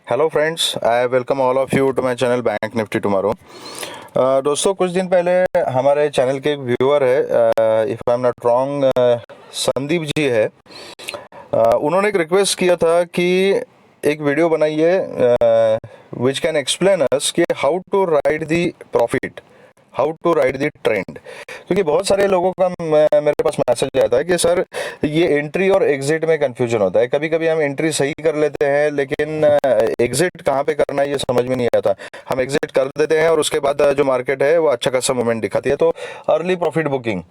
Hello friends, I welcome all of you to my channel bank nifty tomorrow. दोस्तों, कुछ दिन पहले हमारे चैनल के एक व्यूअर है, if I am not wrong, Sandeep ji है। उन्होंने एक रिक्वेस्ट किया था कि एक वीडियो बनाइए विच कैन एक्सप्लेन अस कि how to ride the profit, how to ride the trend. क्योंकि बहुत सारे लोगों का मेरे पास मैसेज आता है कि सर ये एंट्री और एग्जिट में कंफ्यूजन होता है। कभी कभी हम एंट्री सही कर लेते हैं लेकिन एग्जिट कहाँ पे करना है ये समझ में नहीं आता। हम एग्जिट कर देते हैं और उसके बाद जो मार्केट है वो अच्छा खासा मूवमेंट दिखाती है। तो अर्ली प्रॉफिट बुकिंग,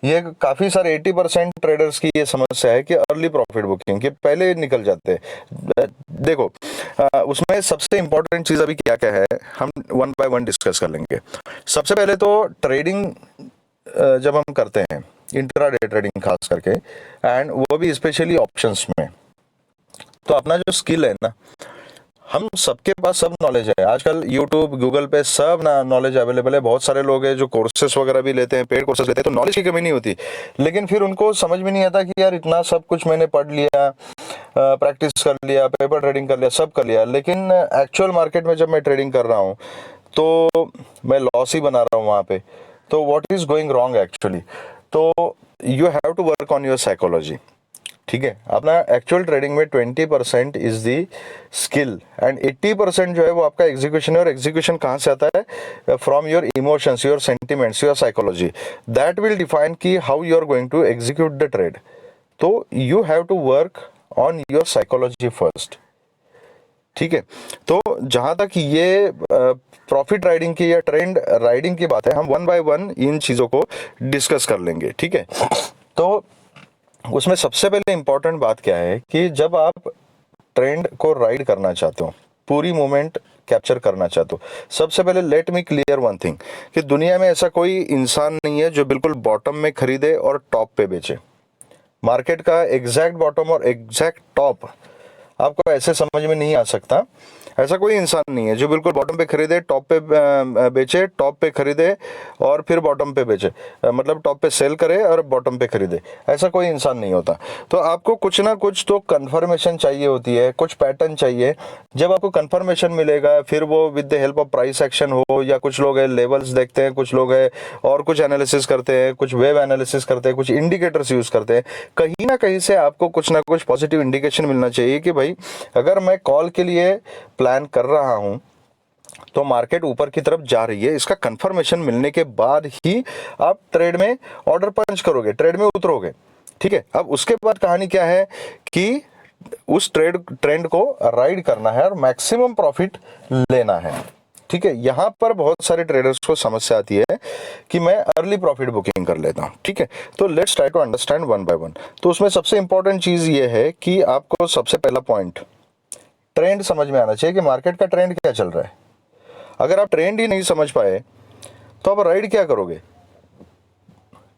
ये काफ़ी सारे 80% ट्रेडर्स की ये समस्या है कि अर्ली प्रॉफिट बुकिंग के पहले निकल जाते हैं। देखो, उसमें सबसे इंपॉर्टेंट चीज़ अभी क्या क्या है हम वन बाय वन डिस्कस कर लेंगे। सबसे पहले तो ट्रेडिंग जब हम करते हैं, इंट्राडे ट्रेडिंग खास करके, एंड वो भी स्पेशली ऑप्शंस में, तो अपना जो स्किल है ना, हम सबके पास सब नॉलेज है। आजकल यूट्यूब गूगल पे सब ना नॉलेज अवेलेबल है। बहुत सारे लोग हैं जो कोर्सेस वगैरह भी लेते हैं, पेड कोर्सेस लेते हैं, तो नॉलेज की कमी नहीं होती। लेकिन फिर उनको समझ में नहीं आता कि यार इतना सब कुछ मैंने पढ़ लिया, प्रैक्टिस कर लिया, पेपर ट्रेडिंग कर लिया, सब कर लिया, लेकिन एक्चुअल मार्केट में जब मैं ट्रेडिंग कर रहा हूँ तो मैं लॉस ही बना रहा हूँ वहाँ पे। तो what is going wrong actually? तो you have to work on your psychology. ठीक है, अपना एक्चुअल ट्रेडिंग में 20% इज दी स्किल एंड 80% जो है वो आपका एग्जीक्यूशन है। और एग्जीक्यूशन कहाँ से आता है? From your emotions, your sentiments, your psychology. That will define कि how you are going to execute the trade. तो you have to work on your psychology first. ठीक है, तो जहां तक ये प्रॉफिट राइडिंग की या ट्रेंड राइडिंग की बात है, हम वन बाय वन इन चीज़ों को डिस्कस कर लेंगे। ठीक है, तो उसमें सबसे पहले इंपॉर्टेंट बात क्या है कि जब आप ट्रेंड को राइड करना चाहते हो, पूरी मूवमेंट कैप्चर करना चाहते हो, सबसे पहले let me clear one thing कि दुनिया में ऐसा कोई इंसान नहीं है जो बिल्कुल बॉटम में खरीदे और टॉप पे बेचे। मार्केट का एग्जैक्ट बॉटम और एग्जैक्ट टॉप आपको ऐसे समझ में नहीं आ सकता। ऐसा कोई इंसान नहीं है जो बिल्कुल बॉटम पे खरीदे, टॉप पे बेचे, टॉप पे खरीदे और फिर बॉटम पे बेचे, मतलब टॉप पे सेल करे और बॉटम पे खरीदे। ऐसा कोई इंसान नहीं होता। तो आपको कुछ ना कुछ तो कंफर्मेशन चाहिए होती है, कुछ पैटर्न चाहिए। जब आपको कंफर्मेशन मिलेगा फिर वो with the help of price action हो, या कुछ लोग है लेवल्स देखते हैं, कुछ लोग है और कुछ एनालिसिस करते हैं, कुछ वेव एनालिसिस करते हैं, कुछ इंडिकेटर्स यूज करते हैं। कहीं ना कहीं से आपको कुछ ना कुछ पॉजिटिव इंडिकेशन मिलना चाहिए कि भाई अगर मैं कॉल के लिए प्लान कर रहा हूं तो मार्केट ऊपर की तरफ जा रही है। इसका कंफर्मेशन मिलने के बाद ही आप ट्रेड में ऑर्डर पंच करोगे, ट्रेड में उतरोगे। ठीक है, अब उसके बाद कहानी क्या है कि उस ट्रेंड को राइड करना है और मैक्सिमम प्रॉफिट लेना है। ठीक है, यहां पर बहुत सारे ट्रेडर्स को समस्या आती है कि मैं अर्ली प्रॉफिट बुकिंग कर लेता हूं। ठीक है, तो let's try to understand one by one. तो उसमें सबसे इंपॉर्टेंट चीज ये है कि आपको सबसे पहला पॉइंट ट्रेंड समझ में आना चाहिए कि मार्केट का ट्रेंड क्या चल रहा है। अगर आप ट्रेंड ही नहीं समझ पाए तो आप राइड क्या करोगे?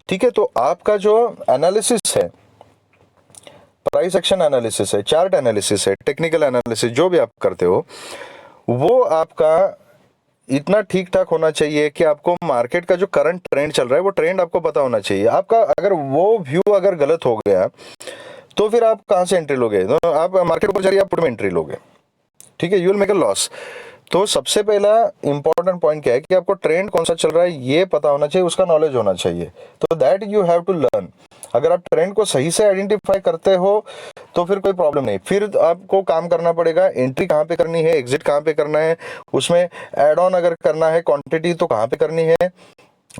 ठीक है, तो आपका जो एनालिसिस है, प्राइस एक्शन एनालिसिस है, चार्ट एनालिसिस है, टेक्निकल एनालिसिस, जो भी आप करते हो वो आपका इतना ठीक ठाक होना चाहिए कि आपको मार्केट का जो करंट ट्रेंड चल रहा है वो ट्रेंड आपको पता होना चाहिए। आपका अगर वो व्यू अगर गलत हो गया तो फिर आप कहां से एंट्री लोगे? तो आप मार्केट ऊपर जा रही है, आप पुट में एंट्री लोगे। ठीक है, you will make a loss. तो सबसे पहला इंपॉर्टेंट पॉइंट क्या है कि आपको ट्रेंड कौन सा चल रहा है ये पता होना चाहिए, उसका नॉलेज होना चाहिए। तो that you have to learn. अगर आप ट्रेंड को सही से आइडेंटिफाई करते हो तो फिर कोई प्रॉब्लम नहीं। फिर आपको काम करना पड़ेगा, एंट्री कहाँ पे करनी है, एग्जिट कहाँ पे करना है, उसमें एड ऑन अगर करना है क्वांटिटी तो कहाँ पे करनी है,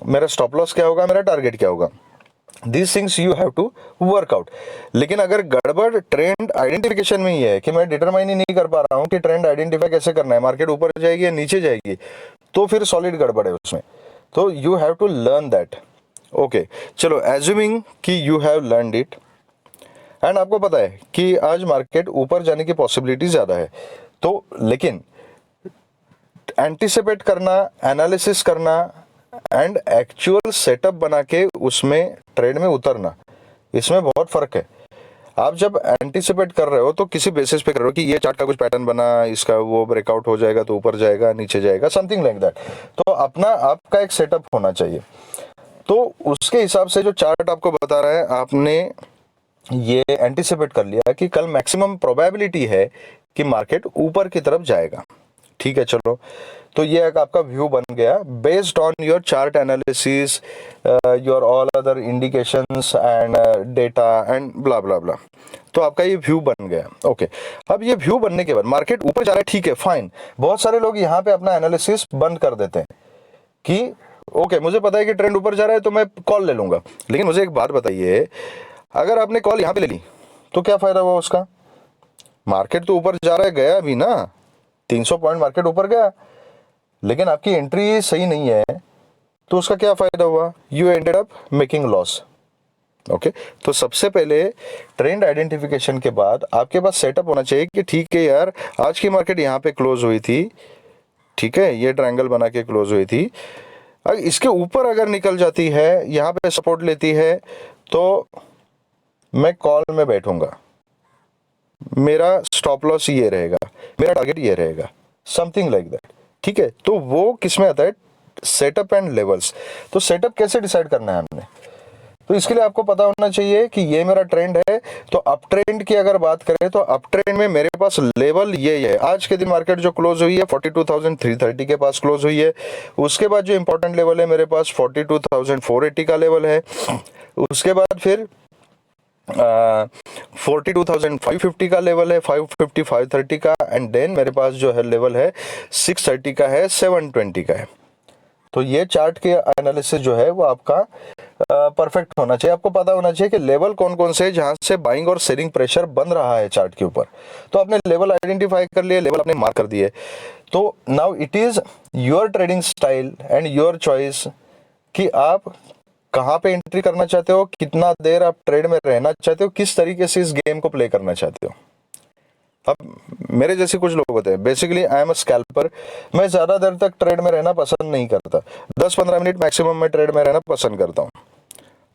मेरा स्टॉप लॉस क्या होगा, मेरा टारगेट क्या होगा। These things you have to work out। लेकिन अगर गड़बड़ ट्रेंड आइडेंटिफिकेशन में ही है कि मैं डिटरमाइन ही नहीं कर पा रहा हूं कि ट्रेंड आइडेंटिफाई कैसे करना है, मार्केट ऊपर जाएगी या नीचे जाएगी, तो फिर सॉलिड गड़बड़ है उसमें। तो you have to learn that. Okay, चलो एज्यूमिंग कि you have learned it and आपको पता है कि आज मार्केट ऊपर जाने की पॉसिबिलिटी ज्यादा है, तो लेकिन एंटिसिपेट करना, एनालिसिस करना एंड एक्चुअल सेटअप बना के उसमें ट्रेड में उतरना, इसमें बहुत फर्क है। आप जब एंटिसिपेट कर रहे हो तो किसी बेसिस पे कर रहे हो कि ये चार्ट का कुछ पैटर्न बना, इसका वो ब्रेकआउट हो जाएगा तो ऊपर जाएगा, नीचे जाएगा, समथिंग लाइक दैट। तो अपना आपका एक सेटअप होना चाहिए। तो उसके हिसाब से जो चार्ट आपको बता रहा है, आपने ये एंटिसिपेट कर लिया कि कल मैक्सिमम प्रोबेबिलिटी है कि मार्केट ऊपर की तरफ जाएगा। ठीक है, चलो, तो ये एक आपका व्यू बन गया based on your chart analysis, your all other indications and data and blah blah blah. तो आपका ये व्यू बन गया। ओके, अब ये व्यू बनने के बाद मार्केट ऊपर जा रहा है, ठीक है, फाइन। बहुत सारे लोग यहाँ पे अपना एनालिसिस बंद कर देते हैं कि ओके, मुझे पता है कि ट्रेंड ऊपर जा रहा है तो मैं कॉल ले लूंगा। लेकिन मुझे एक बात बताइए, अगर आपने कॉल यहाँ पे ले ली तो क्या फायदा हुआ उसका? मार्केट तो ऊपर जा रहा है, गया भी ना, 300 पॉइंट मार्केट ऊपर गया, लेकिन आपकी एंट्री सही नहीं है तो उसका क्या फायदा हुआ? You ended up making loss. Okay, तो सबसे पहले ट्रेंड आइडेंटिफिकेशन के बाद आपके पास सेटअप होना चाहिए कि ठीक है यार, आज की मार्केट यहाँ पे क्लोज हुई थी, ठीक है, ये ट्रायंगल बना के क्लोज हुई थी, अगर इसके ऊपर अगर निकल जाती है, यहाँ पे सपोर्ट लेती है, तो मैं कॉल में बैठूंगा, मेरा स्टॉप लॉस ये रहेगा, मेरा टारगेट ये रहेगा, समथिंग लाइक दैट। ठीक है, तो वो किस में आता है? Setup and levels. तो सेटअप कैसे डिसाइड करना है हमने? तो इसके लिए आपको पता होना चाहिए कि ये मेरा ट्रेंड है। तो अप ट्रेंड की अगर बात करें तो अप ट्रेंड में मेरे पास लेवल ये है। आज के दिन मार्केट जो क्लोज हुई है 42,330 के पास क्लोज हुई है। उसके बाद जो इंपॉर्टेंट लेवल है मेरे पास 42,480 का लेवल है। उसके बाद फिर 42,550 का लेवल है, 550 530 का, एंड देन मेरे पास जो है लेवल है 630 का है, 720 का है। तो ये चार्ट के एनालिसिस जो है वो आपका परफेक्ट होना चाहिए। आपको पता होना चाहिए कि लेवल कौन कौन से जहां से बाइंग और सेलिंग प्रेशर बन रहा है चार्ट के ऊपर। तो आपने लेवल आइडेंटिफाई कर लिए, लेवल आपने मार्क कर दिए। तो now it is your trading style and your choice कि आप कहाँ पे एंट्री करना चाहते हो, कितना देर आप ट्रेड में रहना चाहते हो, किस तरीके से इस गेम को प्ले करना चाहते हो। अब मेरे जैसे कुछ लोग होते हैं, basically I am a scalper, मैं ज़्यादा देर तक ट्रेड में रहना पसंद नहीं करता, 10-15 मिनट मैक्सिमम मैं ट्रेड में रहना पसंद करता हूँ।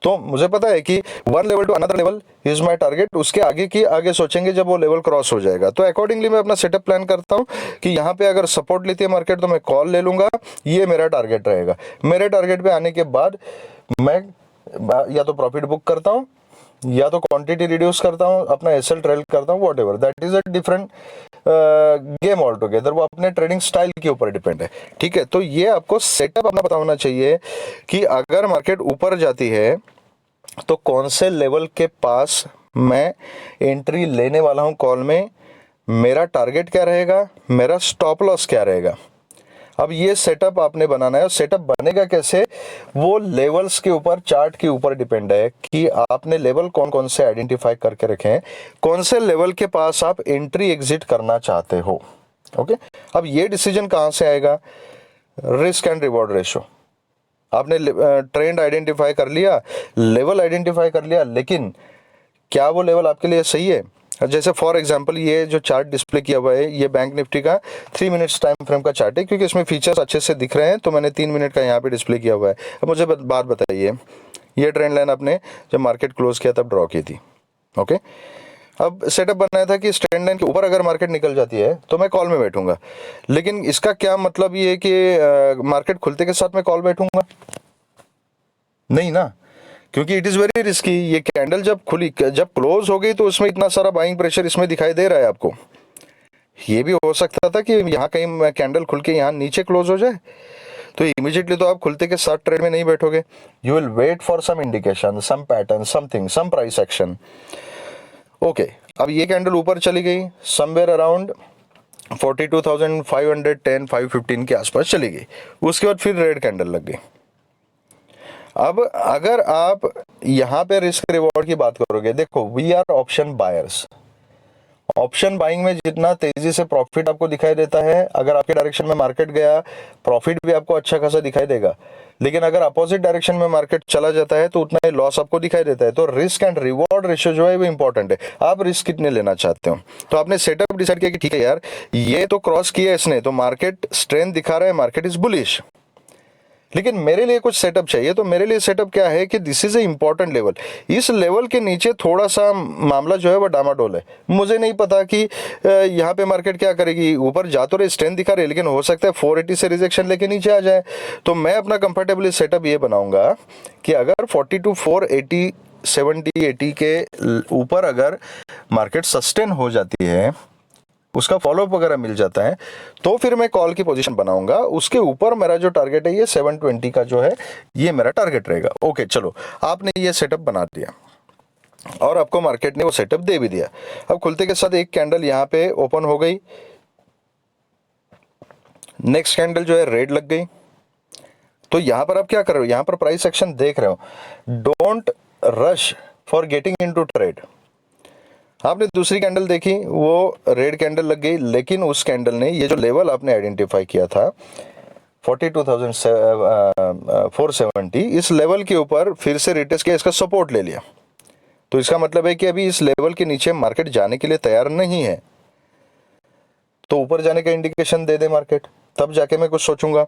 तो मुझे पता है कि one level to another level is my target, उसके आगे की आगे सोचेंगे जब वो लेवल क्रॉस हो जाएगा। तो अकॉर्डिंगली मैं अपना सेटअप प्लान करता हूँ कि यहाँ पे अगर सपोर्ट लेती है मार्केट तो मैं कॉल ले लूंगा, ये मेरा टारगेट रहेगा। मेरे टारगेट पे आने के बाद मैं या तो प्रॉफिट बुक करता हूँ या तो क्वांटिटी रिड्यूस करता हूँ, अपना एसएल ट्रेल करता हूँ, what ever, that is a different game all together. वो अपने ट्रेडिंग स्टाइल के ऊपर डिपेंड है। ठीक है, तो ये आपको सेटअप अपना पता होना चाहिए कि अगर मार्केट ऊपर जाती है तो कौन से लेवल के पास मैं एंट्री लेने वाला हूं कॉल में, मेरा टारगेट क्या रहेगा, मेरा स्टॉप लॉस क्या रहेगा। अब ये सेटअप आपने बनाना है, और सेटअप बनेगा कैसे, वो लेवल्स के ऊपर, चार्ट के ऊपर डिपेंड है कि आपने लेवल कौन कौन से आइडेंटिफाई करके रखे हैं, कौन से लेवल के पास आप एंट्री एग्जिट करना चाहते हो। ओके, अब ये डिसीजन कहाँ से आएगा? Risk and reward ratio. आपने ट्रेंड आइडेंटिफाई कर लिया, लेवल आइडेंटिफाई कर लिया, लेकिन क्या वो लेवल आपके लिए सही है? जैसे फॉर एग्जांपल ये जो चार्ट डिस्प्ले किया हुआ है, ये बैंक निफ्टी का 3 मिनट्स टाइम फ्रेम का चार्ट है, क्योंकि इसमें फीचर्स अच्छे से दिख रहे हैं तो मैंने 3 मिनट का यहाँ पे डिस्प्ले किया हुआ है। अब मुझे बात बताइए, ये ट्रेंड लाइन आपने जब मार्केट क्लोज किया तब ड्रॉ की थी। ओके, अब सेटअप बनाया था कि इस ट्रेंड लाइन के ऊपर अगर मार्केट निकल जाती है तो मैं कॉल में बैठूंगा। लेकिन इसका क्या मतलब ये है कि मार्केट खुलते के साथ मैं कॉल बैठूंगा? नहीं ना, क्योंकि इट इज़ वेरी रिस्की। ये कैंडल जब खुली, जब क्लोज हो गई तो उसमें इतना सारा बाइंग प्रेशर इसमें दिखाई दे रहा है आपको। ये भी हो सकता था कि यहाँ कहीं कैंडल खुल के यहाँ नीचे क्लोज हो जाए, तो इमीडिएटली तो आप खुलते के साथ ट्रेड में नहीं बैठोगे। You will wait for some indication, some pattern, something, some price action. Okay, अब ये कैंडल ऊपर चली गई, समवेयर अराउंड 42,510 515 के आसपास चली गई। उसके बाद फिर रेड कैंडल लग गई। अब अगर आप यहाँ पे रिस्क रिवॉर्ड की बात करोगे, देखो we are option buyers. Option buying में जितना तेजी से प्रॉफिट आपको दिखाई देता है, अगर आपके डायरेक्शन में मार्केट गया, प्रॉफिट भी आपको अच्छा खासा दिखाई देगा। लेकिन अगर अपोजिट डायरेक्शन में मार्केट चला जाता है तो उतना ही लॉस आपको दिखाई देता है। तो रिस्क एंड रिवॉर्ड रेशियो जो है वो इंपॉर्टेंट है। आप रिस्क कितने लेना चाहते हो? तो आपने सेटअप डिसाइड किया कि ठीक है यार, ये तो क्रॉस किया इसने, तो मार्केट स्ट्रेंथ दिखा रहा है, मार्केट इज बुलिश, लेकिन मेरे लिए कुछ सेटअप चाहिए। तो मेरे लिए सेटअप क्या है कि this is a important level. इस लेवल के नीचे थोड़ा सा मामला जो है वो डामाडोल है। मुझे नहीं पता कि यहाँ पे मार्केट क्या करेगी। ऊपर जा तो रही, स्ट्रेंथ दिखा रही है, लेकिन हो सकता है 480 से रिजेक्शन लेके नीचे आ जाए। तो मैं अपना कंफर्टेबली सेटअप ये बनाऊंगा कि अगर 42 480 70-80 के ऊपर अगर मार्केट सस्टेन हो जाती है, उसका फॉलोअप वगैरह मिल जाता है, तो फिर मैं कॉल की पोजीशन बनाऊंगा। उसके ऊपर मेरा जो टारगेट है ये 720 का जो है ये मेरा टारगेट रहेगा। ओके, चलो आपने ये सेटअप बना दिया और आपको मार्केट ने वो सेटअप दे भी दिया। अब खुलते के साथ एक कैंडल यहाँ पे ओपन हो गई, नेक्स्ट कैंडल जो है रेड लग गई। तो यहां पर आप क्या कर रहे हो, यहां पर प्राइस एक्शन देख रहे हो। Don't rush for getting into trade. आपने दूसरी कैंडल देखी, वो रेड कैंडल लग गई, लेकिन उस कैंडल ने ये जो लेवल आपने आइडेंटिफाई किया था 42,470, इस लेवल के ऊपर फिर से रिटेस्ट किया, इसका सपोर्ट ले लिया। तो इसका मतलब है कि अभी इस लेवल के नीचे मार्केट जाने के लिए तैयार नहीं है, तो ऊपर जाने का इंडिकेशन दे दे मार्केट, तब जाके मैं कुछ सोचूंगा।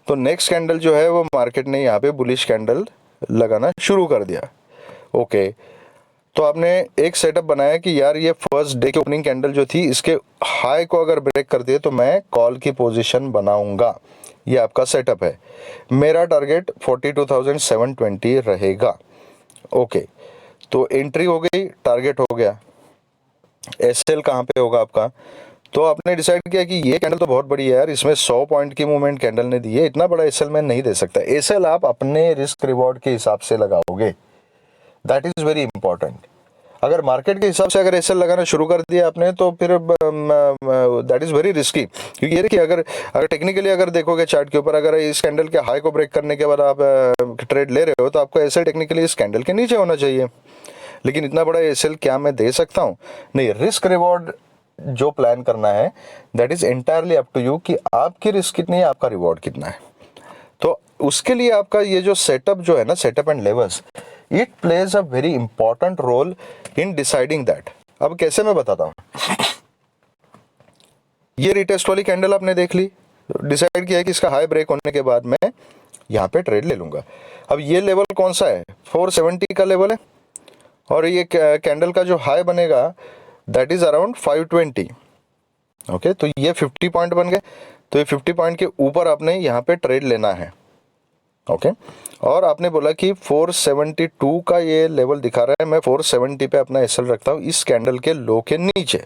तो नेक्स्ट कैंडल जो है वो मार्केट ने यहाँ पे बुलिश कैंडल लगाना शुरू कर दिया। ओके, तो आपने एक सेटअप बनाया कि यार ये फर्स्ट डे की ओपनिंग कैंडल जो थी, इसके हाई को अगर ब्रेक कर दिए तो मैं कॉल की पोजीशन बनाऊंगा। ये आपका सेटअप है। मेरा टारगेट 42,720 रहेगा। ओके, तो एंट्री हो गई, टारगेट हो गया। एसएल कहाँ पे होगा आपका, तो आपने डिसाइड किया कि ये कैंडल तो बहुत बड़ी है यार, इसमें 100 पॉइंट की मूवमेंट कैंडल ने दी है, इतना बड़ा एसएल मैं नहीं दे सकता। एसएल आप अपने रिस्क रिवॉर्ड के हिसाब से लगाओगे, दैट इज वेरी इंपॉर्टेंट। अगर मार्केट के हिसाब से अगर एसएल लगाना शुरू कर दिया आपने तो फिर दैट इज वेरी रिस्की। क्योंकि ये देखिए, अगर टेक्निकली अगर देखोगे चार्ट के ऊपर, अगर इस कैंडल के हाई को ब्रेक करने के बाद आप ट्रेड ले रहे हो तो आपको एसएल टेक्निकली इस कैंडल के नीचे होना चाहिए। लेकिन इतना बड़ा एसएल क्या मैं दे सकता हूँ? नहीं, रिस्क रिवॉर्ड जो प्लान करना है that is entirely up to you कि आपकी रिस्क कितनी है, आपका रिवॉर्ड कितना है। तो उसके लिए आपका ये जो सेटअप जो है ना, setup and levels, it plays a very important role in deciding that. अब कैसे मैं बताता हूं। ये रिटेस्ट वाली कैंडल आपने देख ली, डिसाइड किया है कि इसका हाई ब्रेक होने के बाद मैं यहां पे ट्रेड ले लूंगा। अब ये लेवल कौन सा है, 470 का लेवल है, और ये कैंडल का जो हाई बनेगा दैट इज अराउंड 520। ओके, तो ये 50 पॉइंट बन गए। तो ये 50 पॉइंट के ऊपर आपने यहाँ पे ट्रेड लेना है। ओके, और आपने बोला कि 472 का ये लेवल दिखा रहा है, मैं 470 पे अपना एसएल रखता हूँ इस कैंडल के लो के नीचे।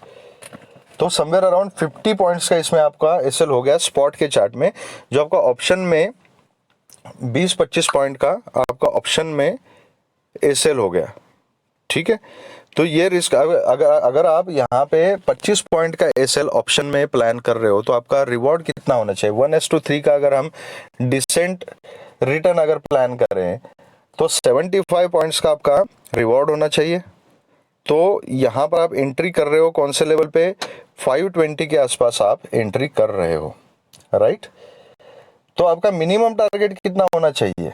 तो समवेयर अराउंड 50 पॉइंट्स का इसमें आपका एसएल हो गया स्पॉट के चार्ट में। जो आपका ऑप्शन में 20-25 पॉइंट का आपका ऑप्शन में एसएल हो गया। ठीक है, तो ये रिस्क अगर आप यहाँ पे 25 पॉइंट का एसएल ऑप्शन में प्लान कर रहे हो तो आपका रिवॉर्ड कितना होना चाहिए, 1:3 का अगर हम डिसेंट रिटर्न अगर प्लान करें तो 75 पॉइंट्स का आपका रिवॉर्ड होना चाहिए। तो यहाँ पर आप एंट्री कर रहे हो कौन से लेवल पे, 520 के आसपास आप एंट्री कर रहे हो, राइट। तो आपका मिनिमम टारगेट कितना होना चाहिए,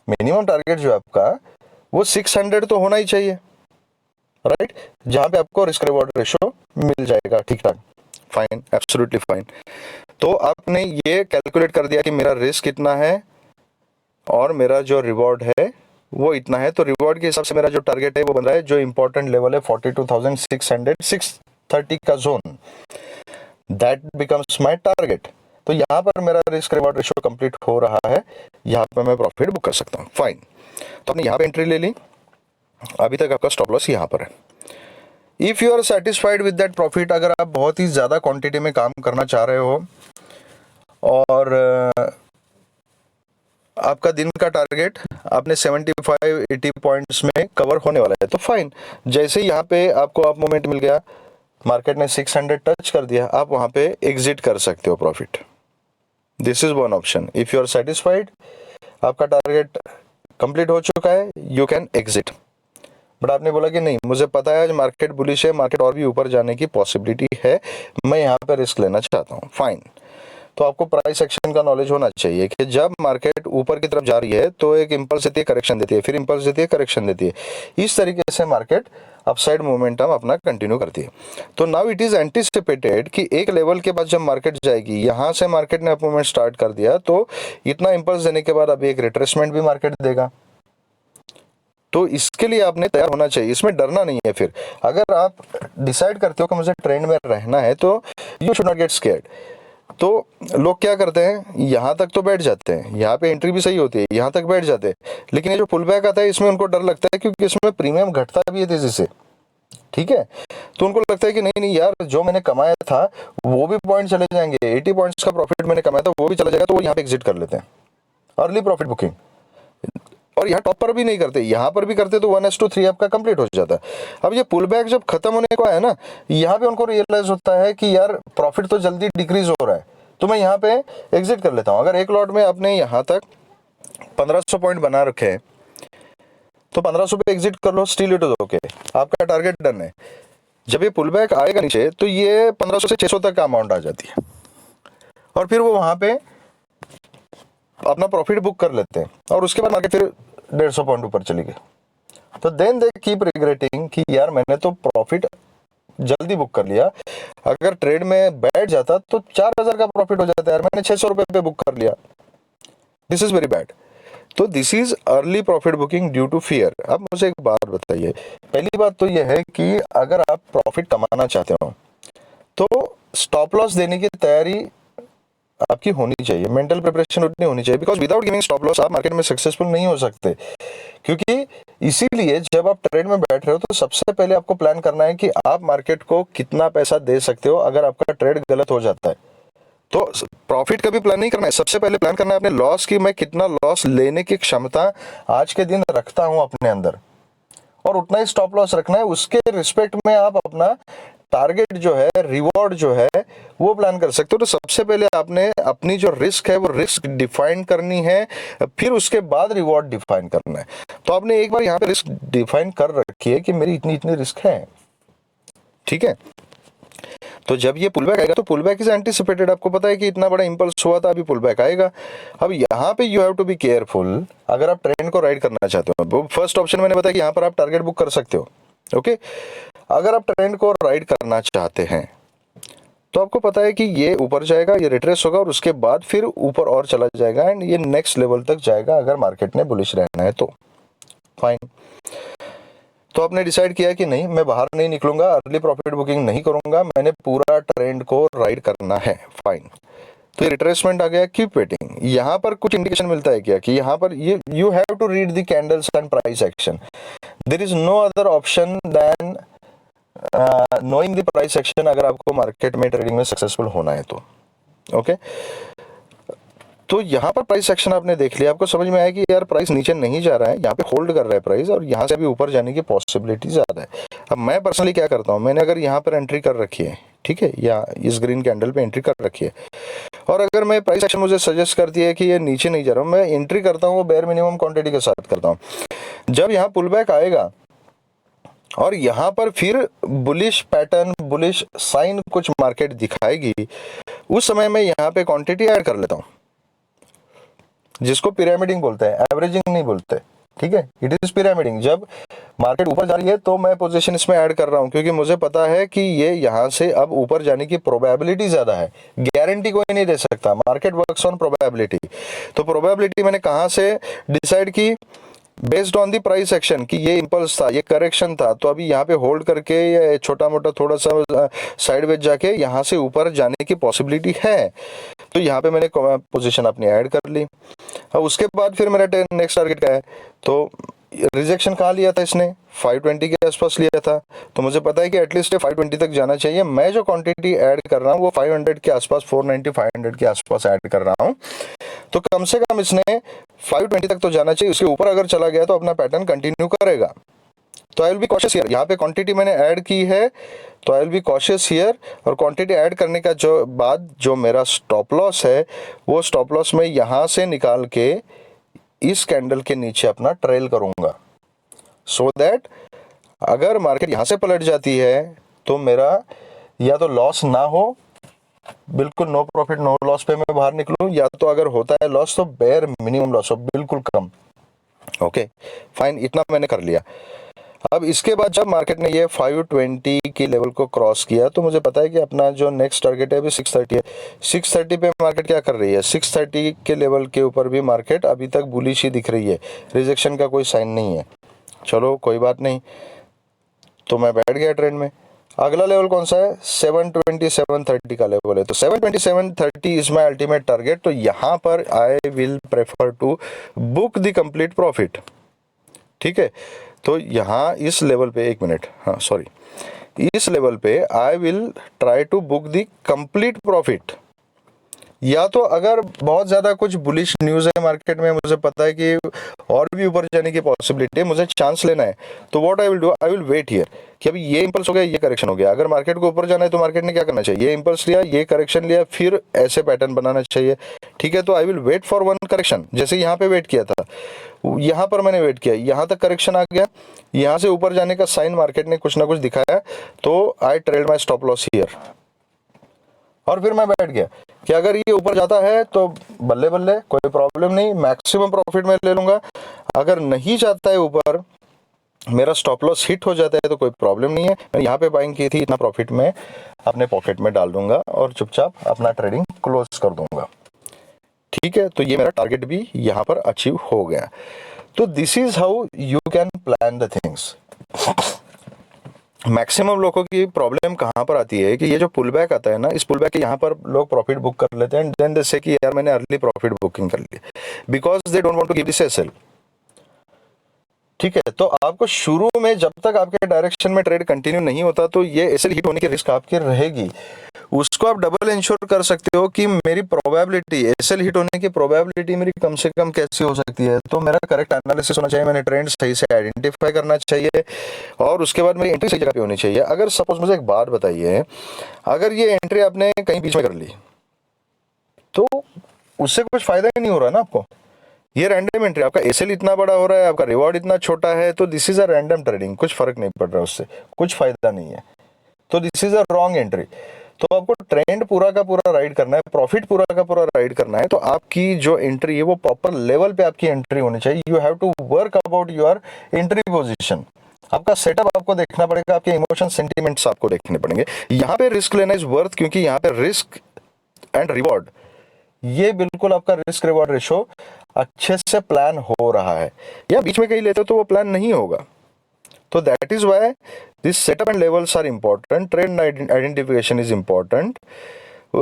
मिनिमम टारगेट जो आपका वो 600 तो होना ही चाहिए, राइट, जहां पे आपको रिस्क रिवॉर्ड रेशो मिल जाएगा ठीक ठाक। Fine, absolutely fine. तो आपने ये कैलकुलेट कर दिया कि मेरा रिस्क कितना है और मेरा जो रिवॉर्ड है वो इतना है। तो रिवॉर्ड के हिसाब से मेरा जो टारगेट है वो बन रहा है, जो इंपॉर्टेंट लेवल है 42,600-630 का zone, that becomes my target. तो यहाँ पर मेरा रिस्क रिवॉर्ड रेशो कंप्लीट हो रहा है, यहाँ पर मैं प्रॉफिट बुक कर सकता हूँ। फाइन, तो आपने यहाँ पे एंट्री ले ली, अभी तक आपका स्टॉप लॉस यहाँ पर है। If you are satisfied with that profit, अगर आप बहुत ही ज़्यादा क्वांटिटी में काम करना चाह रहे हो और आपका दिन का टारगेट आपने 75-80 पॉइंट्स में कवर होने वाला है, तो फाइन। जैसे यहाँ पे आपको अप मोमेंट मिल गया, मार्केट ने 600 टच कर दिया, आप वहाँ पे एग्जिट कर सकते हो profit. This is one option. If you are satisfied, आपका टारगेट कंप्लीट हो चुका है, यू कैन एग्जिट। बट आपने बोला कि नहीं, मुझे पता है आज मार्केट बुलिश है, मार्केट और भी ऊपर जाने की पॉसिबिलिटी है, मैं यहाँ पे रिस्क लेना चाहता हूँ। फाइन, तो आपको प्राइस एक्शन का नॉलेज होना चाहिए कि जब मार्केट ऊपर की तरफ जा रही है तो एक इंपल्स देती है, करेक्शन देती है, फिर इंपल्स देती है, करेक्शन देती है। इस तरीके से मार्केट अपसाइड मोमेंटम अपना कंटिन्यू करती है। तो नाउ इट इज एंटिसिपेटेड कि एक लेवल के बाद जब मार्केट जाएगी, यहाँ से मार्केट ने अप मूवमेंट स्टार्ट कर दिया, तो इतना इंपल्स देने के बाद अभी एक रिट्रेसमेंट भी मार्केट देगा। तो इसके लिए आपने तैयार होना चाहिए, इसमें डरना नहीं है। फिर अगर आप डिसाइड करते हो कि मुझे ट्रेंड में रहना है तो you should not get scared. तो लोग क्या करते हैं, यहाँ तक तो बैठ जाते हैं, यहाँ पे एंट्री भी सही होती है, यहाँ तक बैठ जाते हैं, लेकिन ये जो पुल बैक आता है इसमें उनको डर लगता है क्योंकि इसमें प्रीमियम घटता भी है तेजी से। ठीक है, तो उनको लगता है कि नहीं नहीं यार, जो मैंने कमाया था वो भी पॉइंट चले जाएंगे, 80 पॉइंट्स का प्रॉफिट मैंने कमाया था वो भी चला जाएगा, तो वो यहाँ पे एग्जिट कर लेते हैं, अर्ली प्रॉफिट बुकिंग। और यहाँ टॉप पर भी नहीं करते, यहाँ पर भी करते तो 1:3 आपका कंप्लीट हो जाता है। अब ये पुल बैक जब खत्म होने को है ना, यहाँ पे उनको रियलाइज होता है कि यार प्रॉफिट तो जल्दी डिक्रीज हो रहा है, तो मैं यहाँ पे एग्जिट कर लेता हूँ। अगर एक लॉट में आपने यहाँ तक 1500 पॉइंट बना रखे हैं तो 1500 पे एग्जिट कर लो, स्टिल इट इज ओके, आपका टारगेट डन है। जब ये पुल बैक आएगा नीचे तो ये 1500 से 600 तक का अमाउंट आ जाती है, और फिर वो वहां पे अपना प्रॉफिट बुक कर लेते हैं, और उसके बाद मार्केट फिर 150 पॉइंट ऊपर चली गई, तो देन दे कीप रिग्रेटिंग कि यार मैंने तो प्रॉफिट जल्दी बुक कर लिया, अगर ट्रेड में बैठ जाता तो 4000 का प्रॉफिट हो जाता है, यार मैंने 600 रुपए पे बुक कर लिया। This is very bad. तो this is early profit booking due to fear. अब मुझे एक बात बताइए, पहली बात तो यह है कि अगर आप प्रॉफिट कमाना चाहते हो तो स्टॉप लॉस देने की तैयारी आपकी होनी चाहिए, मेंटल प्रिपरेशन उतनी होनी चाहिए, because without giving stop loss आप मार्केट में सक्सेसफुल नहीं हो सकते। क्योंकि इसीलिए जब आप ट्रेड में बैठ रहे हो तो सबसे पहले आपको प्लान करना है कि आप मार्केट को कितना पैसा दे सकते हो अगर आपका ट्रेड गलत हो जाता है। तो प्रॉफिट का भी प्लान नहीं करना है, सबसे पहले प्लान करना है अपने लॉस की, मैं कितना लॉस लेने की क्षमता आज के दिन रखता हूं अपने अंदर, और उतना ही स्टॉप लॉस रखना है। उसके रिस्पेक्ट में आप अपना टारगेट जो है, रिवॉर्ड जो है वो प्लान कर सकते हो। तो सबसे पहले आपने अपनी जो रिस्क है वो रिस्क डिफाइन करनी है, फिर उसके बाद रिवॉर्ड डिफाइन करना है। तो आपने एक बार यहाँ पे रिस्क डिफाइन कर रखी है कि मेरी इतनी इतनी रिस्क है, ठीक है। तो जब ये पुलबैक आएगा तो पुलबैक इज एंटिसिपेटेड, आपको पता है कि इतना बड़ा इंपल्स हुआ था, अभी पुलबैक आएगा। अब यहाँ पे you have to be careful अगर आप ट्रेंड को राइड करना चाहते हो। फर्स्ट ऑप्शन मैंने बताया कि यहाँ पर आप टारगेट बुक कर सकते हो, ओके। अगर आप ट्रेंड को राइड करना चाहते हैं तो आपको पता है कि ये ऊपर जाएगा, ये रिट्रेस होगा और उसके बाद फिर ऊपर और चला जाएगा एंड ये नेक्स्ट लेवल तक जाएगा अगर मार्केट ने बुलिश रहना है तो फाइन। तो आपने डिसाइड किया कि नहीं, मैं बाहर नहीं निकलूंगा, अर्ली प्रॉफिट बुकिंग नहीं करूंगा, मैंने पूरा ट्रेंड को राइड करना है, फाइन। तो ये रिट्रेसमेंट आ गया, कीप वेटिंग। यहाँ पर कुछ इंडिकेशन मिलता है क्या कि यहाँ पर you have to read the candles and price action, there is no other option than knowing the price action अगर आपको मार्केट में ट्रेडिंग में सक्सेसफुल होना है तो, ओके। तो यहाँ पर प्राइस एक्शन आपने देख लिया, आपको समझ में आया कि यार प्राइस नीचे नहीं जा रहा है, यहाँ पे होल्ड कर रहा है प्राइस और यहाँ से अभी ऊपर जाने की पॉसिबिलिटी ज़्यादा है। अब मैं पर्सनली क्या करता हूँ, मैंने अगर यहाँ पर एंट्री कर रखी है, ठीक है, या इस ग्रीन कैंडल पे एंट्री कर रखी है, और अगर मैं प्राइस एक्शन मुझे सजेस्ट करती है कि ये नीचे नहीं जा रहा हूँ, मैं एंट्री करता हूँ वो बेयर मिनिमम क्वांटिटी के साथ करता हूँ। जब यहाँ पुल बैक आएगा और यहाँ पर फिर बुलिश पैटर्न, बुलिश साइन कुछ मार्केट दिखाएगी, उस समय मैं यहाँ पे क्वांटिटी ऐड कर लेता हूँ, जिसको पिरामिडिंग बोलते हैं, एवरेजिंग नहीं बोलते, ठीक है। It is pyramiding. जब मार्केट ऊपर जा रही है तो मैं पोजीशन इसमें ऐड कर रहा हूं क्योंकि मुझे पता है कि ये यहां से अब ऊपर जाने की प्रोबेबिलिटी ज्यादा है, गारंटी कोई नहीं दे सकता, मार्केट वर्क्स ऑन प्रोबेबिलिटी। तो प्रोबेबिलिटी मैंने कहां से डिसाइड की, based on the price action, कि ये इंपल्स था, ये करेक्शन था, तो अभी यहाँ पे होल्ड करके ये छोटा मोटा थोड़ा सा साइडवेज जाके यहाँ से ऊपर जाने की पॉसिबिलिटी है, तो यहाँ पे मैंने पोजीशन अपनी ऐड कर ली। अब उसके बाद फिर मेरा नेक्स्ट टारगेट क्या है, तो रिजेक्शन कहाँ लिया था इसने, 520 के आसपास लिया था, तो मुझे पता है कि एटलीस्ट 520 तक जाना चाहिए। मैं जो क्वांटिटी ऐड कर रहा हूँ वो 500 के आसपास, 490 500 के आसपास ऐड कर रहा हूँ, तो कम से कम इसने 520 तक तो जाना चाहिए। उसके ऊपर अगर चला गया तो अपना पैटर्न कंटिन्यू करेगा। तो I will be cautious here, यहाँ पे क्वांटिटी मैंने ऐड की है तो I will be cautious here, और क्वांटिटी ऐड करने का जो बाद जो मेरा स्टॉप लॉस है वो स्टॉप लॉस मैं यहाँ से निकाल के इस कैंडल के नीचे अपना ट्रेल करूंगा, सो दैट अगर मार्केट यहाँ से पलट जाती है तो मेरा या तो लॉस ना हो, बिल्कुल नो प्रॉफिट नो लॉस पे मैं बाहर निकलूं, या तो अगर होता है लॉस तो बेयर मिनिमम लॉस हो, बिल्कुल कम, ओके फाइन। इतना मैंने कर लिया। अब इसके बाद जब मार्केट ने ये 520 की लेवल को क्रॉस किया तो मुझे पता है कि अपना जो नेक्स्ट टारगेट है अभी 630 है। 630 पे मार्केट क्या कर रही है, 630 के लेवल के ऊपर भी मार्केट अभी तक बुलिश ही दिख रही है, रिजेक्शन का कोई साइन नहीं है। चलो कोई बात नहीं, तो मैं बैठ गया ट्रेंड में। अगला लेवल कौन सा है, 720 730 का लेवल है, तो 720 730 इज माई अल्टीमेट टारगेट। तो यहाँ पर I will prefer to book the complete profit. ठीक है, तो यहाँ इस लेवल पे, एक मिनट, हाँ सॉरी, इस लेवल पे I will try to book the complete profit. या तो अगर बहुत ज़्यादा कुछ बुलिश न्यूज़ है मार्केट में, मुझे पता है कि और भी ऊपर जाने की पॉसिबिलिटी है, मुझे चांस लेना है, तो what I will do, I will wait here कि अभी ये इंपल्स हो गया, ये करेक्शन हो गया। अगर मार्केट को ऊपर जाना है तो मार्केट ने क्या करना चाहिए, ये इंपल्स लिया, ये करेक्शन लिया, फिर ऐसे पैटर्न बनाना चाहिए। ठीक है, तो I will wait for one correction, जैसे यहाँ पे वेट किया था, यहाँ पर मैंने वेट किया, यहाँ तक करेक्शन आ गया, यहाँ से ऊपर जाने का साइन मार्केट ने कुछ ना कुछ दिखाया, तो I trade my stop loss here, और फिर मैं बैठ गया कि अगर ये ऊपर जाता है तो बल्ले बल्ले, कोई प्रॉब्लम नहीं, मैक्सिमम प्रॉफिट में ले लूंगा। अगर नहीं जाता है ऊपर, मेरा स्टॉप लॉस हिट हो जाता है, तो कोई प्रॉब्लम नहीं है, मैं यहाँ पे बाइंग की थी, इतना प्रॉफिट में अपने पॉकेट में डाल दूंगा और चुपचाप अपना ट्रेडिंग क्लोज कर दूंगा। ठीक है, तो ये मेरा टारगेट भी यहाँ पर अचीव हो गया। तो this is how you can plan the things. Maximum लोगों की प्रॉब्लम कहाँ पर आती है कि ये जो पुल बैक आता है ना, इस पुल बैक के यहाँ पर लोग प्रॉफिट बुक कर लेते हैं, देन दे से कि यार मैंने अर्ली प्रॉफिट बुकिंग कर ली, because they don't want to give this SL. ठीक है, तो आपको शुरू में जब तक आपके डायरेक्शन में ट्रेड कंटिन्यू नहीं होता, तो ये एसएल हिट होने की रिस्क आपकी रहेगी। उसको आप डबल इंश्योर कर सकते हो कि मेरी प्रोबेबिलिटी, एसएल हिट होने की प्रोबेबिलिटी मेरी कम से कम कैसी हो सकती है। तो मेरा करेक्ट एनालिसिस होना चाहिए, मैंने ट्रेंड सही से आइडेंटिफाई करना चाहिए, और उसके बाद मेरी एंट्री सही जगह पे होनी चाहिए। अगर सपोज, मुझे एक बात बताइए, अगर ये एंट्री आपने कहीं बीच में कर ली, तो उससे कुछ फायदा ही नहीं हो रहा ना आपको। ये रैंडम एंट्री, आपका एसएल इतना बड़ा हो रहा है, आपका रिवॉर्ड इतना छोटा है, तो this is a random trading, कुछ फर्क नहीं पड़ रहा, उससे कुछ फायदा नहीं है, तो this is a wrong entry. तो आपको ट्रेंड पूरा का पूरा राइड करना है, प्रॉफिट पूरा का पूरा राइड करना है, तो आपकी जो एंट्री है वो प्रॉपर लेवल पे आपकी एंट्री होनी चाहिए। You have to work about your entry position, आपका सेटअप आपको देखना पड़ेगा, आपके इमोशन सेंटिमेंट्स आपको देखने पड़ेंगे। यहाँ पे रिस्क लेना इज वर्थ, क्योंकि यहाँ पे रिस्क एंड रिवॉर्ड, ये बिल्कुल आपका रिस्क रिवॉर्ड रेशो अच्छे से प्लान हो रहा है, या बीच में कहीं लेते हो तो वो प्लान नहीं होगा। तो that is why this setup and levels are important, trend identification is important,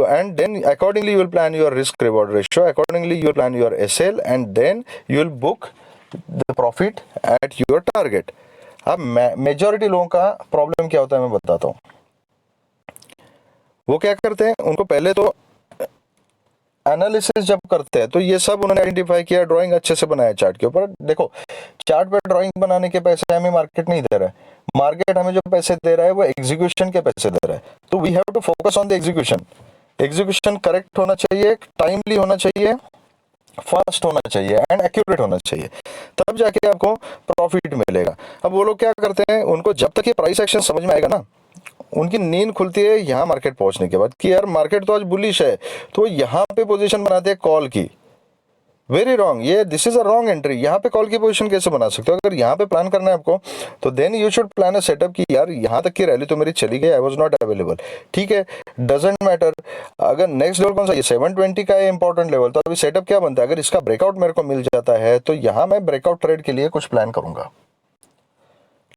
and then accordingly you will plan your risk reward ratio, accordingly you will plan your SL, and then you will book the profit at your target. अब majority लोगों का problem क्या होता है मैं बताता हूँ। वो क्या करते हैं, उनको पहले तो एनालिसिस जब करते हैं तो ये सब उन्होंने आइडेंटिफाई किया, ड्राइंग अच्छे से बनाया चार्ट के ऊपर। देखो, चार्ट पे ड्राइंग बनाने के पैसे हमें मार्केट नहीं दे रहा है, मार्केट हमें जो पैसे दे रहा है वो एग्जीक्यूशन के पैसे दे रहा है। तो we have to focus on the execution. Execution correct होना चाहिए, टाइमली होना चाहिए, फास्ट होना चाहिए एंड एक्यूरेट होना चाहिए, तब जाके आपको प्रॉफिट मिलेगा। अब वो लोग क्या करते हैं, उनको जब तक ये प्राइस एक्शन समझ में आएगा ना, उनकी नींद खुलती है यहाँ मार्केट पहुंचने के बाद कि यार मार्केट तो आज बुलिश है, तो यहाँ पे पोजीशन बनाते हैं कॉल की। वेरी रॉन्ग, ये this is a wrong entry. यहाँ पे कॉल की पोजीशन कैसे बना सकते हो? अगर यहाँ पे प्लान करना है आपको, तो then you should plan a setup कि यार यहाँ तक की रैली तो मेरी चली गई, आई वाज नॉट अवेलेबल। ठीक है, डजेंट मैटर। अगर नेक्स्ट लेवल कौन सा, ये 720 का है इंपॉर्टेंट लेवल, तो अभी सेटअप क्या बनता है, अगर इसका ब्रेकआउट मेरे को मिल जाता है तो यहाँ मैं ब्रेकआउट ट्रेड के लिए कुछ प्लान करूंगा।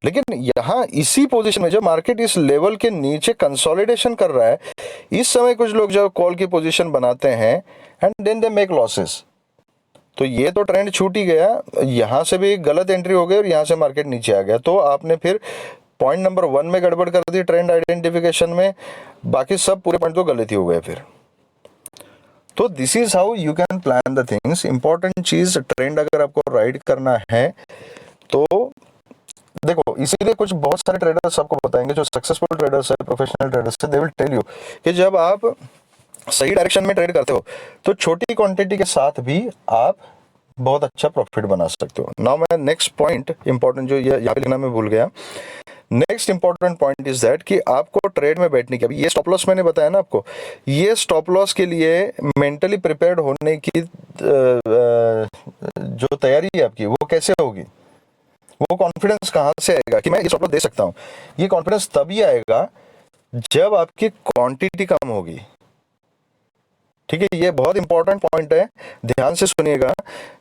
लेकिन यहाँ इसी पोजीशन में जब मार्केट इस लेवल के नीचे कंसोलिडेशन कर रहा है, इस समय कुछ लोग जब कॉल की पोजीशन बनाते हैं and then they make losses, तो ये तो ट्रेंड छूट ही गया, यहाँ से भी गलत एंट्री हो गई और यहाँ से मार्केट नीचे आ गया। तो आपने फिर पॉइंट नंबर 1 में गड़बड़ कर दी, ट्रेंड आइडेंटिफिकेशन में, बाकी सब पूरे पॉइंट तो गलत ही हो गए फिर। तो this is how you can plan the things. Important चीज, ट्रेंड अगर आपको राइड करना है तो देखो, इसीलिए कुछ बहुत सारे ट्रेडर्स आपको बताएंगे, जो सक्सेसफुल ट्रेडर्स है, प्रोफेशनल ट्रेडर्स है, दे विल टेल यू कि जब आप सही डायरेक्शन में ट्रेड करते हो तो छोटी क्वांटिटी के साथ भी आप बहुत अच्छा प्रॉफिट बना सकते हो। नाउ मैं नेक्स्ट पॉइंट इंपॉर्टेंट जो यहाँ पे लिखना मैं भूल गया, next important point is that कि आपको ट्रेड में बैठने के, अभी ये स्टॉप लॉस मैंने बताया ना आपको, ये स्टॉप लॉस के लिए मेंटली प्रिपेयर्ड होने की जो तैयारी है आपकी, वो कैसे होगी, वो कॉन्फिडेंस कहाँ से आएगा कि मैं ये स्टॉप लॉस दे सकता हूँ? ये कॉन्फिडेंस तभी आएगा जब आपकी क्वांटिटी कम होगी। ठीक है, ये बहुत इंपॉर्टेंट पॉइंट है, ध्यान से सुनिएगा।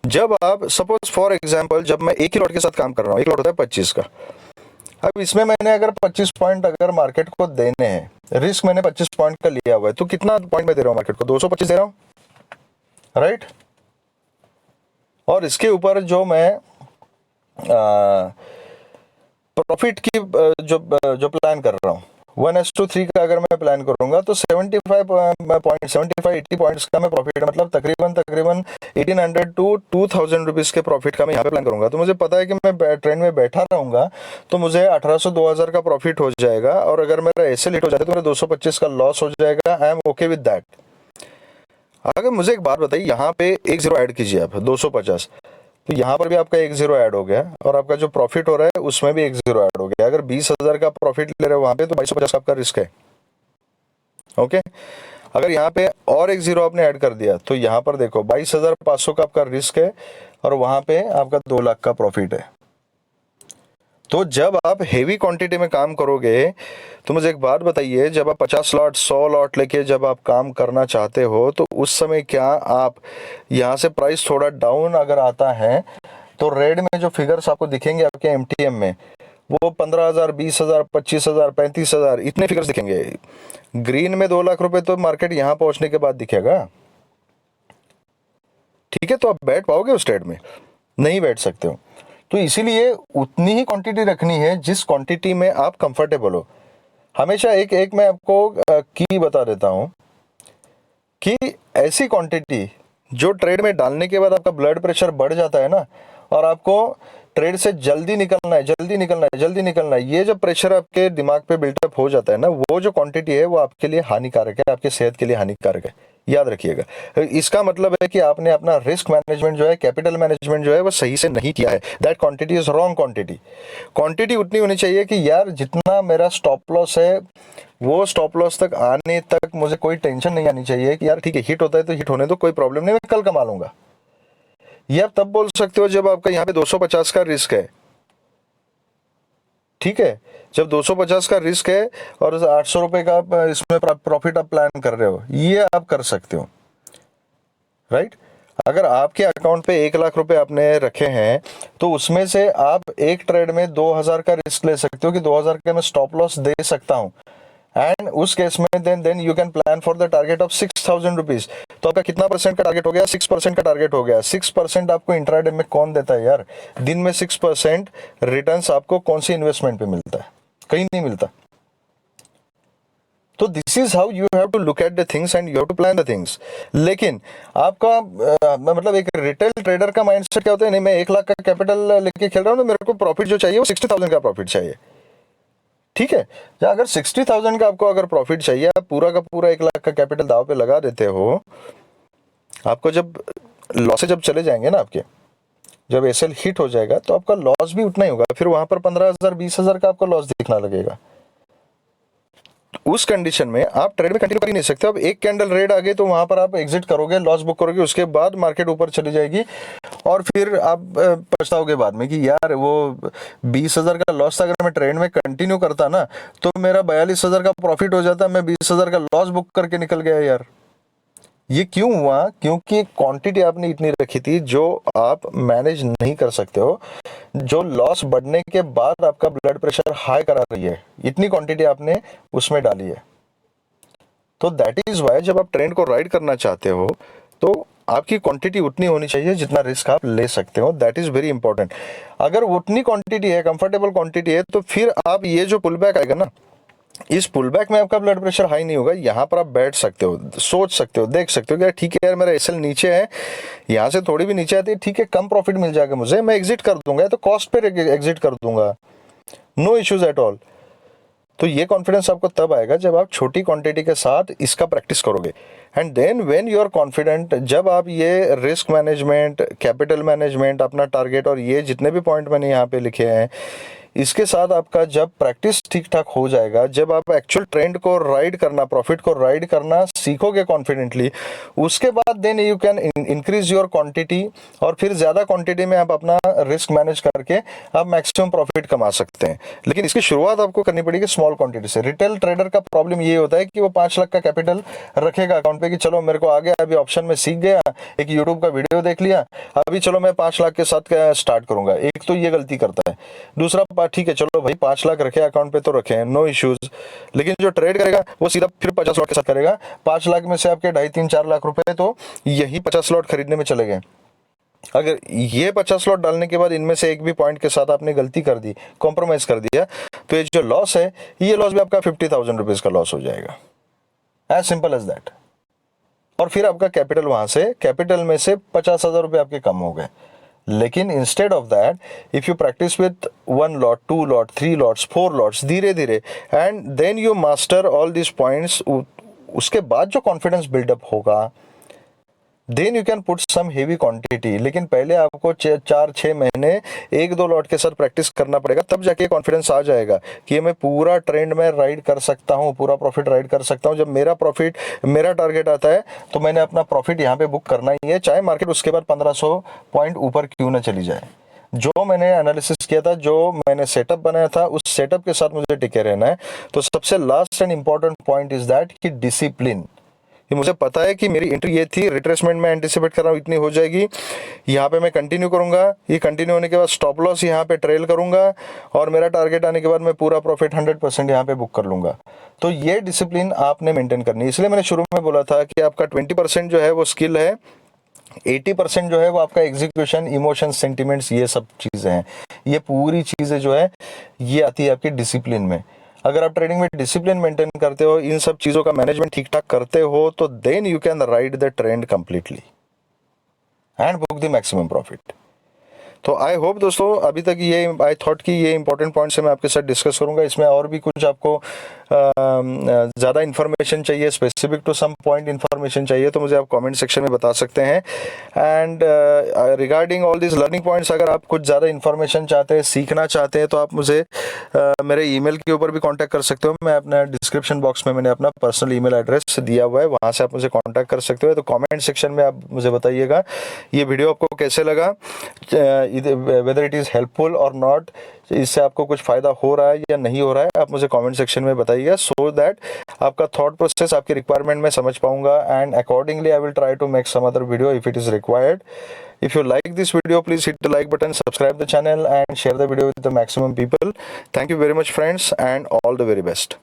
जब आप सपोज फॉर एग्जांपल, जब मैं एक ही लॉट के साथ काम कर रहा हूँ, एक लॉट होता है 25 का, अब इसमें मैंने अगर 25 पॉइंट अगर मार्केट को देने हैं, रिस्क मैंने 25 पॉइंट का लिया हुआ है, तो कितना पॉइंट में दे रहा हूँ मार्केट को? 225 दे रहा हूँ, राइट। और इसके ऊपर जो मैं प्रॉफिट की जो प्लान कर रहा हूँ 1:3 का अगर मैं प्लान करूंगा तो 75 पॉइंट्स का मैं प्रॉफिट, मतलब तकरीबन 1800 टू 2000 रुपीज़ के प्रॉफिट का मैं यहाँ पे प्लान करूंगा। तो मुझे पता है कि मैं ट्रेंड में बैठा रहूंगा तो मुझे 1800 2000 का प्रॉफिट हो जाएगा, और अगर मेरा ऐसे लेट हो जाता है तो मेरा 225 का लॉस हो जाएगा। I am okay with that. अगर मुझे एक बात बताइए, यहाँ पे एक जीरो ऐड कीजिए आप, 250, तो यहाँ पर भी आपका एक जीरो ऐड हो गया, और आपका जो प्रॉफिट हो रहा है उसमें भी एक जीरो ऐड हो गया। अगर 20,000 का प्रॉफिट ले रहे हो वहाँ पे तो 2250 का आपका रिस्क है। ओके, अगर यहाँ पे और एक जीरो आपने ऐड कर दिया तो यहाँ पर देखो 22,500 का आपका रिस्क है, और वहाँ पे आपका 2 लाख का प्रॉफिट है। तो जब आप हेवी क्वांटिटी में काम करोगे तो मुझे एक बात बताइए, जब आप 50 लॉट 100 लॉट लेके जब आप काम करना चाहते हो तो उस समय क्या आप यहाँ से प्राइस थोड़ा डाउन अगर आता है तो रेड में जो फिगर्स आपको दिखेंगे आपके एमटीएम में वो 15,000 20,000 25,000 35,000 इतने फिगर्स दिखेंगे। ग्रीन में 2 लाख रुपए तो मार्केट यहाँ पहुंचने के बाद दिखेगा। ठीक है, तो आप बैठ पाओगे उस ट्रेड में? नहीं बैठ सकते हो। तो इसीलिए उतनी ही क्वांटिटी रखनी है जिस क्वांटिटी में आप कंफर्टेबल हो। हमेशा एक एक मैं आपको की बता देता हूं कि ऐसी क्वांटिटी जो ट्रेड में डालने के बाद आपका ब्लड प्रेशर बढ़ जाता है ना, और आपको ट्रेड से जल्दी निकलना है जल्दी निकलना है जल्दी निकलना है, ये जब प्रेशर आपके दिमाग पे बिल्टअप हो जाता है ना, वो जो क्वांटिटी है वो आपके लिए हानिकारक है, आपकी सेहत के लिए हानिकारक है। याद रखिएगा। इसका मतलब है कि आपने अपना रिस्क मैनेजमेंट जो है, कैपिटल मैनेजमेंट जो है वो सही से नहीं किया है। That quantity is wrong quantity. Quantity उतनी होनी चाहिए कि यार जितना मेरा स्टॉप लॉस है वो स्टॉप लॉस तक आने तक मुझे कोई टेंशन नहीं आनी चाहिए कि यार ठीक है हिट होता है तो हिट होने दो, कोई प्रॉब्लम नहीं, मैं कल कमा लूंगा। ये आप तब बोल सकते हो जब आपका यहाँ पे 250 का रिस्क है। ठीक है, जब 250 का रिस्क है और 800 रुपए का इसमें प्रॉफिट आप प्लान कर रहे हो, ये आप कर सकते हो, राइट। अगर आपके अकाउंट पे 1 लाख रुपए आपने रखे हैं तो उसमें से आप एक ट्रेड में 2,000 का रिस्क ले सकते हो कि 2,000 का मैं स्टॉप लॉस दे सकता हूं, एंड उस केस में then you can plan for the target of 6,000 rupees. तो आपका कितना परसेंट का टारगेट हो गया? 6% का टारगेट हो गया। 6% आपको इंट्राडे में कौन देता है यार? दिन में 6% रिटर्न्स आपको कौन सी इन्वेस्टमेंट पे मिलता है? कहीं नहीं मिलता। तो this is how you have to look at the things and you have to plan the things. लेकिन आपका मतलब एक रिटेल ट्रेडर का माइंडसेट क्या होता है, नहीं मैं 1 लाख का कैपिटल लेके खेल रहा हूँ तो मेरे को प्रॉफिट जो चाहिए वो 60,000 का प्रॉफिट चाहिए। ठीक है, या अगर 60,000 का आपको अगर प्रॉफिट चाहिए, आप पूरा का पूरा 1 लाख का कैपिटल दाव पे लगा देते हो, आपको जब लॉसेज जब चले जाएंगे ना आपके, जब एसएल हिट हो जाएगा तो आपका लॉस भी उतना ही होगा। फिर वहां पर 15,000 20,000 का आपको लॉस दिखना लगेगा। उस कंडीशन में आप ट्रेड में कंटिन्यू कर ही नहीं सकते। अब एक कैंडल रेड आ गई तो वहां पर आप एग्जिट करोगे, लॉस बुक करोगे, उसके बाद मार्केट ऊपर चली जाएगी और फिर आप पछताओगे बाद में कि यार वो 20,000 का लॉस था, अगर मैं ट्रेड में कंटिन्यू करता ना तो मेरा 42,000 का प्रॉफिट हो जाता, मैं 20,000 का लॉस बुक करके निकल गया यार। ये क्यों हुआ? क्योंकि क्वांटिटी आपने इतनी रखी थी जो आप मैनेज नहीं कर सकते हो, जो लॉस बढ़ने के बाद आपका ब्लड प्रेशर हाई करा रही है, इतनी क्वांटिटी आपने उसमें डाली है। तो दैट इज वाई जब आप ट्रेंड को राइड करना चाहते हो तो आपकी क्वांटिटी उतनी होनी चाहिए जितना रिस्क आप ले सकते हो। That is very important. अगर उतनी क्वांटिटी है, कंफर्टेबल क्वांटिटी है, तो फिर आप ये जो पुल बैक आएगा ना, इस पुल बैक में आपका ब्लड प्रेशर हाई नहीं होगा। यहाँ पर आप बैठ सकते हो, सोच सकते हो, देख सकते हो कि ठीक है यार मेरा एसएल नीचे है, यहाँ से थोड़ी भी नीचे आती है, ठीक है कम प्रॉफिट मिल जाएगा मुझे, मैं एग्जिट कर दूंगा, तो कॉस्ट पे एग्जिट कर दूंगा, नो इश्यूज एट ऑल। तो ये कॉन्फिडेंस आपको तब आएगा जब आप छोटी क्वांटिटी के साथ इसका प्रैक्टिस करोगे, and then when you are confident, जब आप ये रिस्क मैनेजमेंट, कैपिटल मैनेजमेंट, अपना टारगेट और ये जितने भी पॉइंट मैंने यहाँ पे लिखे हैं, इसके साथ आपका जब प्रैक्टिस ठीक ठाक हो जाएगा, जब आप एक्चुअल ट्रेंड को राइड करना, प्रॉफिट को राइड करना सीखोगे कॉन्फिडेंटली, उसके बाद then you can increase your quantity, और फिर ज़्यादा क्वांटिटी में आप अपना रिस्क मैनेज करके आप मैक्सिमम प्रॉफिट कमा सकते हैं। लेकिन इसकी शुरुआत आपको करनी पड़ेगी स्मॉल क्वांटिटी से। रिटेल ट्रेडर का प्रॉब्लम ये होता है कि वो 5 लाख का कैपिटल रखेगा अकाउंट पे कि चलो मेरे को आ गया, अभी ऑप्शन में सीख गया, एक यूट्यूब का वीडियो देख लिया, अभी चलो मैं 5 लाख के साथ स्टार्ट करूंगा। एक तो ये गलती करता है। दूसरा ठीक है चलो भाई 5 लाख रखे अकाउंट पे तो रखे, नो इश्यूज, लेकिन जो ट्रेड करेगा वो सीधा फिर 50 लॉट के साथ करेगा। 5 लाख में से आपके 2.5-3-4 लाख रुपए तो यही 50 लॉट खरीदने में चले गए। अगर ये 50 लॉट डालने के बाद इनमें से एक भी पॉइंट के साथ आपने गलती कर दी, कॉम्प्रोमाइज कर दिया, तो ये जो लॉस है ये लॉस भी आपका 50,000 रुपीज का लॉस हो जाएगा। As simple as that. और फिर आपका कैपिटल वहां से, कैपिटल में से 50,000 रुपये आपके कम हो गए। लेकिन instead of that if you practice with 1 lot, 2 lot, 3 lots, 4 lots, धीरे धीरे, and then you master all this points, उसके बाद जो कॉन्फिडेंस बिल्डअप होगा, then you can put some heavy quantity. लेकिन पहले आपको 4-6 महीने 1-2 लॉट के साथ प्रैक्टिस करना पड़ेगा, तब जाके कॉन्फिडेंस आ जाएगा कि मैं पूरा ट्रेंड में राइड कर सकता हूँ, पूरा प्रॉफिट राइड कर सकता हूँ। जब मेरा टारगेट आता है तो मैंने अपना प्रॉफिट यहाँ पे बुक करना ही है, चाहे मार्केट उसके बाद 1500 पॉइंट ऊपर क्यों ना चली जाए। जो मैंने एनालिसिस किया था, जो मैंने सेटअप बनाया था, उस सेटअप के साथ मुझे टिके रहना है। तो सबसे last and important point is that कि डिसिप्लिन। कि मुझे पता है कि मेरी एंट्री ये थी, रिट्रेसमेंट में एंटिसिपेट कर रहा हूँ इतनी हो जाएगी, यहाँ पे मैं कंटिन्यू करूँगा, ये कंटिन्यू होने के बाद स्टॉप लॉस यहाँ पे ट्रेल करूँगा, और मेरा टारगेट आने के बाद मैं पूरा प्रॉफिट 100% यहाँ पे बुक कर लूँगा। तो ये डिसिप्लिन आपने मेंटेन करनी है। इसलिए मैंने शुरू में बोला था कि आपका 20% जो है वो स्किल है, 80% जो है वो आपका एग्जीक्यूशन, इमोशन, सेंटिमेंट्स, ये सब चीज़ें हैं। ये पूरी चीज़ें जो है ये आती है आपकी डिसिप्लिन में। अगर आप ट्रेडिंग में डिसिप्लिन मेंटेन करते हो, इन सब चीज़ों का मैनेजमेंट ठीक ठाक करते हो, तो then you can ride the trend completely and book the maximum profit. तो आई होप दोस्तों, अभी तक ये आई थॉट कि ये इंपॉर्टेंट पॉइंट्स मैं आपके साथ डिस्कस करूंगा। इसमें और भी कुछ आपको ज़्यादा इन्फॉर्मेशन चाहिए, specific to some point information चाहिए, तो मुझे आप कमेंट सेक्शन में बता सकते हैं। And regarding all this learning points, अगर आप कुछ ज़्यादा इन्फॉर्मेशन चाहते हैं, सीखना चाहते हैं, तो आप मुझे मेरे ईमेल के ऊपर भी कांटेक्ट कर सकते हो। मैं अपना डिस्क्रिप्शन बॉक्स में मैंने अपना पर्सनल ईमेल एड्रेस दिया हुआ है, वहाँ से आप मुझे कांटेक्ट कर सकते हो। तो कमेंट सेक्शन में आप मुझे बताइएगा ये वीडियो आपको कैसे लगा, वेदर इट इज़ हेल्पफुल और नॉट, इससे आपको कुछ फ़ायदा हो रहा है या नहीं हो रहा है, आप मुझे कमेंट सेक्शन में बताइएगा, सो दैट आपका थॉट प्रोसेस, आपकी रिक्वायरमेंट में समझ पाऊंगा, and accordingly I will try to make some other video if it is required. If you like this video, please hit the like button, subscribe the channel and share the video with the maximum people. Thank you very much friends, and all the very best.